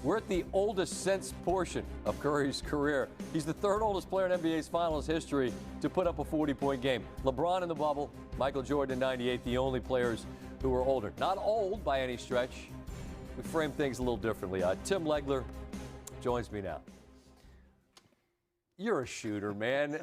We're at the oldest since portion of Curry's career. He's the third oldest player in NBA's finals history to put up a 40-point game. LeBron in the bubble, Michael Jordan in '98, the only players who were older. Not old by any stretch. We frame things a little differently. Tim Legler joins me now. You're a shooter, man.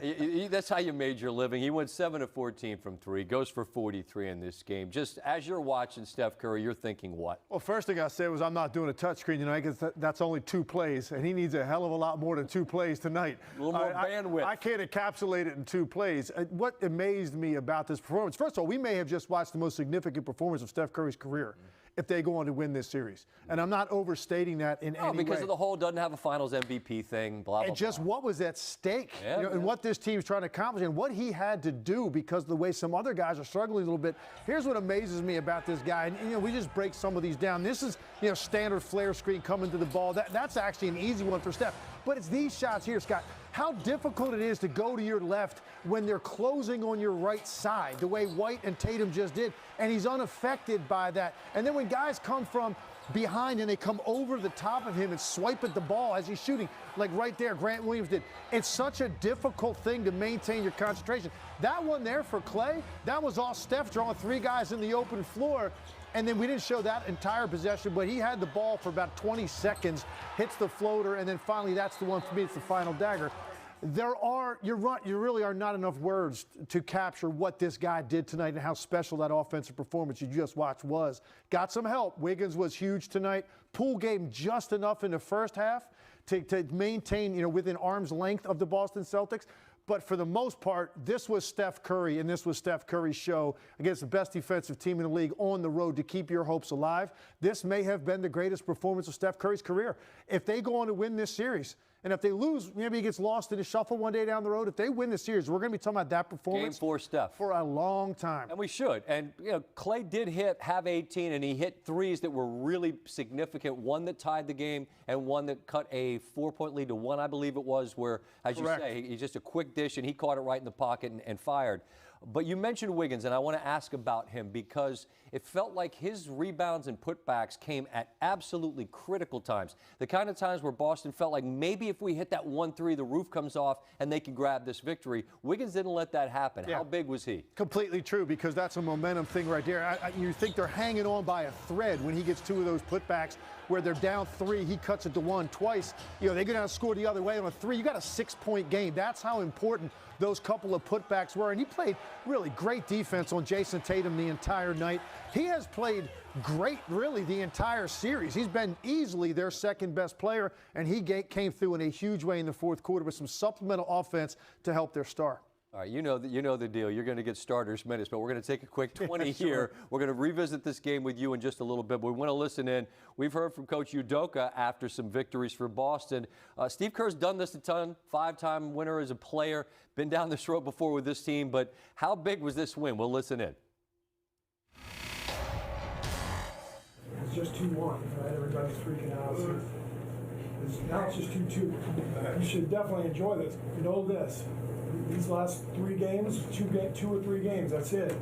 That's how you made your living. He went 7 of 14 from three, goes for 43 in this game. Just as you're watching Steph Curry, you're thinking what? Well, first thing I said was I'm not doing a touchscreen tonight because that's only 2 plays, and he needs a hell of a lot more than 2 plays tonight. A little more bandwidth. I can't encapsulate it in 2 plays. What amazed me about this performance, first of all, we may have just watched the most significant performance of Steph Curry's career if they go on to win this series. And I'm not overstating that in any way. Because of the whole doesn't have a finals MVP thing, blah, blah, and just blah. what was at stake, Yeah, and what this team's trying to accomplish and what he had to do because of the way some other guys are struggling a little bit. Here's what amazes me about this guy. And, we just break some of these down. This is, standard flare screen coming to the ball. That's actually an easy one for Steph. But it's these shots here, Scott. How difficult it is to go to your left when they're closing on your right side, the way White and Tatum just did, and he's unaffected by that. And then when guys come from behind and they come over the top of him and swipe at the ball as he's shooting, like right there, Grant Williams did. It's such a difficult thing to maintain your concentration. That one there for Clay, that was all Steph drawing 3 guys in the open floor. And then we didn't show that entire possession, but he had the ball for about 20 seconds, hits the floater, and then finally that's the one for me, it's the final dagger. You really are not enough words to capture what this guy did tonight and how special that offensive performance you just watched was. Got some help. Wiggins was huge tonight. Poole gave him just enough in the first half to maintain, within arm's length of the Boston Celtics. But for the most part, this was Steph Curry, and this was Steph Curry's show against the best defensive team in the league on the road to keep your hopes alive. This may have been the greatest performance of Steph Curry's career. If they go on to win this series, and if they lose, maybe he gets lost in the shuffle one day down the road. If they win the series, we're going to be talking about that performance. Game 4 Steph. For a long time. And we should. And, Clay did have 18, and he hit threes that were really significant. One that tied the game and one that cut a 4-point lead to 1, I believe it was, where, as Correct. you say, he's just a quick dish, and he caught it right in the pocket and fired. But you mentioned Wiggins, and I want to ask about him because it felt like his rebounds and putbacks came at absolutely critical times. The kind of times where Boston felt like maybe if we hit that 1-3, the roof comes off and they can grab this victory. Wiggins didn't let that happen. Yeah. How big was he? Completely true, because that's a momentum thing right there. You think they're hanging on by a thread when he gets 2 of those putbacks where they're down 3, he cuts it to 1 twice. They go down and score the other way on a 3. You got a 6-point game. That's how important those couple of putbacks were. And he played really great defense on Jason Tatum the entire night. He has played great, really, the entire series. He's been easily their second best player, and he came through in a huge way in the fourth quarter with some supplemental offense to help their star. All right, you know the deal. You're going to get starters minutes, but we're going to take a quick 20 Sure. here. We're going to revisit this game with you in just a little bit, but we want to listen in. We've heard from Coach Udoka after some victories for Boston. Steve Kerr's done this a ton, 5-time winner as a player, been down this road before with this team, but how big was this win? We'll listen in. It's just 2-1, right? Everybody's freaking out. Now it's just 2-2. You should definitely enjoy this. Know this. These last 3 games, 2 or 3 games, that's it.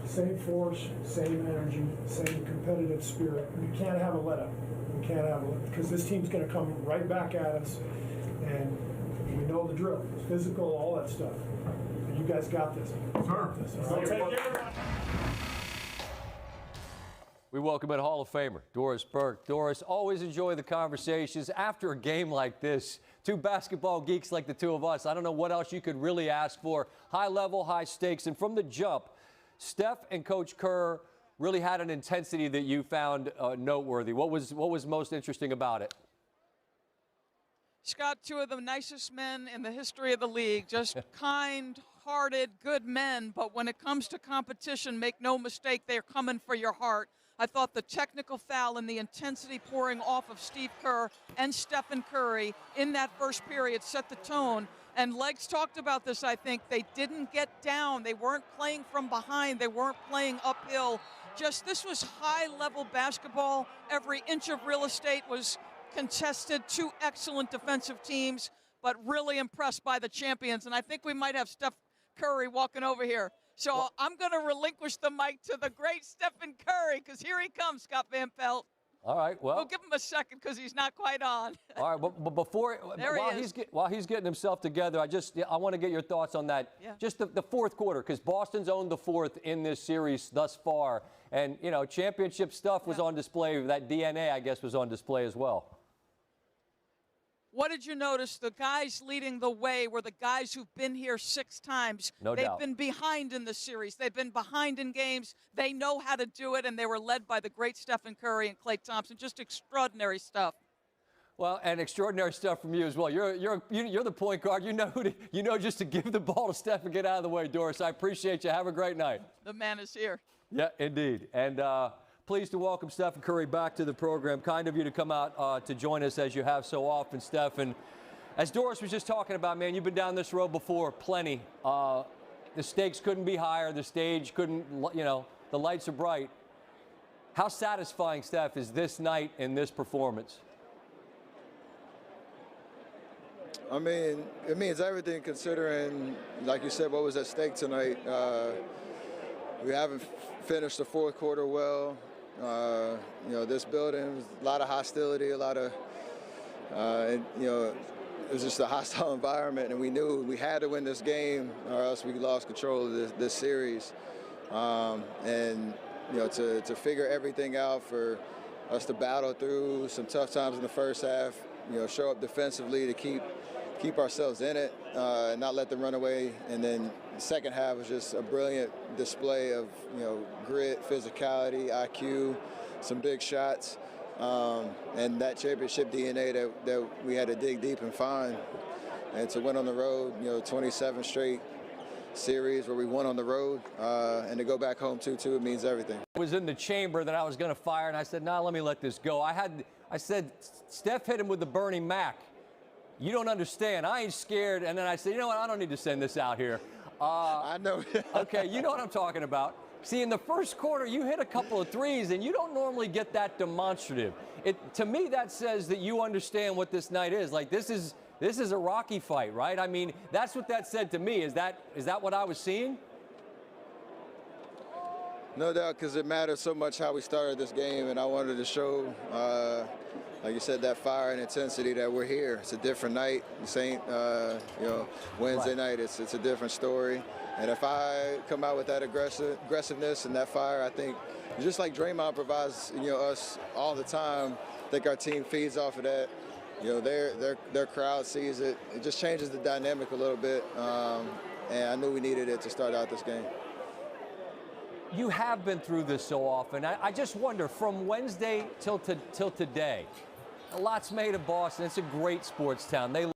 Same force, same energy, same competitive spirit. You can't have a let-up. You can't have a let-up because this team's going to come right back at us, and we know the drill. It's physical, all that stuff. And you guys got this. Sure. I'll take care. We welcome in Hall of Famer Doris Burke. Doris, always enjoy the conversations. After a game like this, 2 basketball geeks like the 2 of us, I don't know what else you could really ask for. High level, high stakes, and from the jump, Steph and Coach Kerr really had an intensity that you found noteworthy. What was most interesting about it? Scott, 2 of the nicest men in the history of the league, just kind-hearted, good men, but when it comes to competition, make no mistake, they're coming for your heart. I thought the technical foul and the intensity pouring off of Steve Kerr and Stephen Curry in that first period set the tone. And Legs talked about this, I think. They didn't get down. They weren't playing from behind. They weren't playing uphill. This was high-level basketball. Every inch of real estate was contested. 2 excellent defensive teams, but really impressed by the champions. And I think we might have Steph Curry walking over here. So I'm going to relinquish the mic to the great Stephen Curry, because here he comes, Scott Van Pelt. All right, well. We'll give him a second because he's not quite on. All right, but while he's getting himself together, I want to get your thoughts on that. Yeah. Just the fourth quarter, because Boston's owned the fourth in this series thus far. And, you know, championship stuff was on display. That DNA, I guess, was on display as well. What did you notice? The guys leading the way were the guys who've been here 6 times. No doubt. They've been behind in the series. They've been behind in games. They know how to do it, and they were led by the great Stephen Curry and Klay Thompson. Just extraordinary stuff. Well, and extraordinary stuff from you as well. You're the point guard. You know just to give the ball to Steph and get out of the way, Doris. I appreciate you. Have a great night. The man is here. Yeah, indeed. And pleased to welcome Stephen Curry back to the program. Kind of you to come out to join us as you have so often, Steph. And as Doris was just talking about, man, you've been down this road before, plenty. The stakes couldn't be higher. The stage couldn't, you know, the lights are bright. How satisfying, Steph, is this night and this performance? I mean, it means everything considering, like you said, what was at stake tonight. We haven't finished the fourth quarter well. You know, this building was a lot of hostility, a lot of, you know, it was just a hostile environment, and we knew we had to win this game or else we lost control of this series. And, you know, to figure everything out, for us to battle through some tough times in the first half, you know, show up defensively to keep ourselves in it, and not let them run away. And then the second half was just a brilliant display of, you know, grit, physicality, IQ, some big shots, and that championship DNA that we had to dig deep and find. And to win on the road, you know, 27 straight series where we won on the road, and to go back home 2-2, it means everything. I was in the chamber that I was going to fire, and I said, nah, let me let this go. I said, Steph hit him with the Bernie Mac. You don't understand. I ain't scared. And then I said, you know what? I don't need to send this out here. I know. Okay, you know what I'm talking about. See, in the first quarter, you hit a couple of threes, and you don't normally get that demonstrative. To me, that says that you understand what this night is. Like, this is a Rocky fight, right? I mean, that's what that said to me. Is that what I was seeing? No doubt, because it matters so much how we started this game, and I wanted to show, like you said, that fire and intensity that we're here. It's a different night. This ain't, you know, Wednesday night. It's a different story. And if I come out with that aggressiveness and that fire, I think just like Draymond provides, you know, us all the time, I think our team feeds off of that. You know, their crowd sees it. It just changes the dynamic a little bit. And I knew we needed it to start out this game. You have been through this so often. I just wonder, from Wednesday till today, a lot's made of Boston. It's a great sports town. They